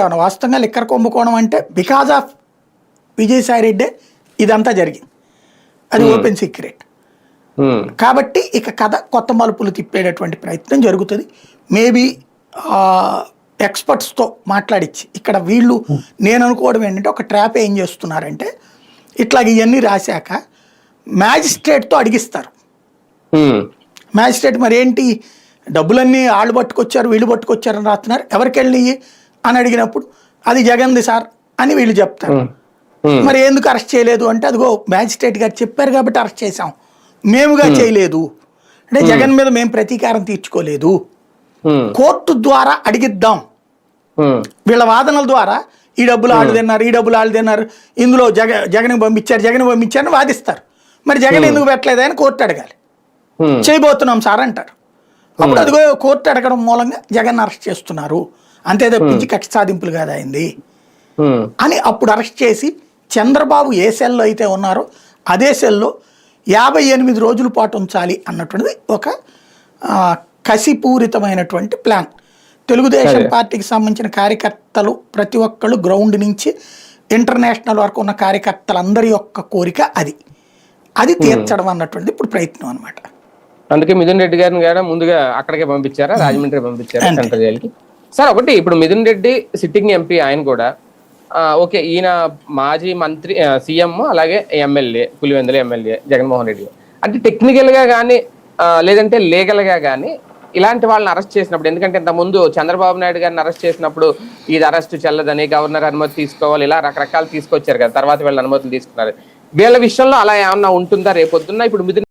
ఏమన్నా వాస్తవంగా లిక్కర్ కుంభకోణం అంటే బికాజ్ ఆఫ్ విజయసాయి రెడ్డి ఇదంతా జరిగింది, అది ఓపెన్ సీక్రెట్. కాబట్టి ఇక కథ కొత్త మలుపులు తిప్పేటటువంటి ప్రయత్నం జరుగుతుంది. మేబీ ఎక్స్పర్ట్స్తో మాట్లాడిచ్చి ఇక్కడ వీళ్ళు నేను అనుకోవడం ఏంటంటే ఒక ట్రాప్ ఏం చేస్తున్నారంటే ఇట్లాగ ఇవన్నీ రాశాక మ్యాజిస్ట్రేట్తో అడిగిస్తారు. మ్యాజిస్ట్రేట్ మరి ఏంటి డబ్బులన్నీ వాళ్ళు పట్టుకొచ్చారు వీళ్ళు పట్టుకొచ్చారని రాస్తున్నారు, ఎవరికి వెళ్ళినాయి అని అడిగినప్పుడు అది జగన్ది సార్ అని వీళ్ళు చెప్తారు. మరి ఎందుకు అరెస్ట్ చేయలేదు అంటే అదిగో మ్యాజిస్ట్రేట్ గారు చెప్పారు కాబట్టి అరెస్ట్ చేశాం, మేముగా చేయలేదు అంటే జగన్ మీద మేము ప్రతీకారం తీర్చుకోలేదు, కోర్టు ద్వారా అడిగిద్దాం, వీళ్ళ వాదనల ద్వారా ఈ డబ్బులు వాళ్ళు తిన్నారు ఈ డబ్బులు వాళ్ళు తిన్నారు ఇందులో జగన్ పంపించారని వాదిస్తారు. మరి జగన్ ఎందుకు పెట్టలేదని కోర్టు అడగాలి, చేయబోతున్నాం సార్ అంటారు. అప్పుడు అదిగో కోర్టు అడగడం మూలంగా జగన్ అరెస్ట్ చేస్తున్నారు, అంతే తప్పించి కక్ష సాధింపులు కాదు అయింది అని అప్పుడు అరెస్ట్ చేసి చంద్రబాబు ఏ సెల్లో అయితే ఉన్నారో అదే సెల్లో 58 రోజుల పాటు ఉంచాలి అన్నటువంటిది ఒక కసిపూరితమైనటువంటి ప్లాన్. తెలుగుదేశం పార్టీకి సంబంధించిన కార్యకర్తలు ప్రతి ఒక్కళ్ళు గ్రౌండ్ నుంచి ఇంటర్నేషనల్ వరకు ఉన్న కార్యకర్తలందరి యొక్క కోరిక అది తీర్చడం అన్నటువంటిది ఇప్పుడు ప్రయత్నం అనమాట. అందుకే మిథున్ రెడ్డి గారిని కూడా ముందుగా అక్కడికే పంపించారా, రాజమండ్రి పంపించారా సెంట్రల్ జైలుకి? సార్ ఒకటి ఇప్పుడు మిథున్ రెడ్డి సిట్టింగ్ ఎంపీ, ఆయన కూడా ఓకే ఈయన మాజీ మంత్రి సీఎం అలాగే ఎమ్మెల్యే పులివెందుల ఎమ్మెల్యే జగన్మోహన్ రెడ్డి అంటే టెక్నికల్ గా కానీ లేదంటే లీగల్ గా కానీ ఇలాంటి వాళ్ళని అరెస్ట్ చేసినప్పుడు, ఎందుకంటే ఇంతకుముందు చంద్రబాబు నాయుడు గారిని అరెస్ట్ చేసినప్పుడు ఇది అరెస్ట్ చెల్లదని గవర్నర్ అనుమతి తీసుకోవాలి ఇలా రకరకాలు తీసుకొచ్చారు కదా, తర్వాత వీళ్ళ అనుమతులు తీసుకున్నారు. వీళ్ళ విషయంలో అలా ఏమన్నా ఉంటుందా రేపొద్దున్న? ఇప్పుడు మిథున్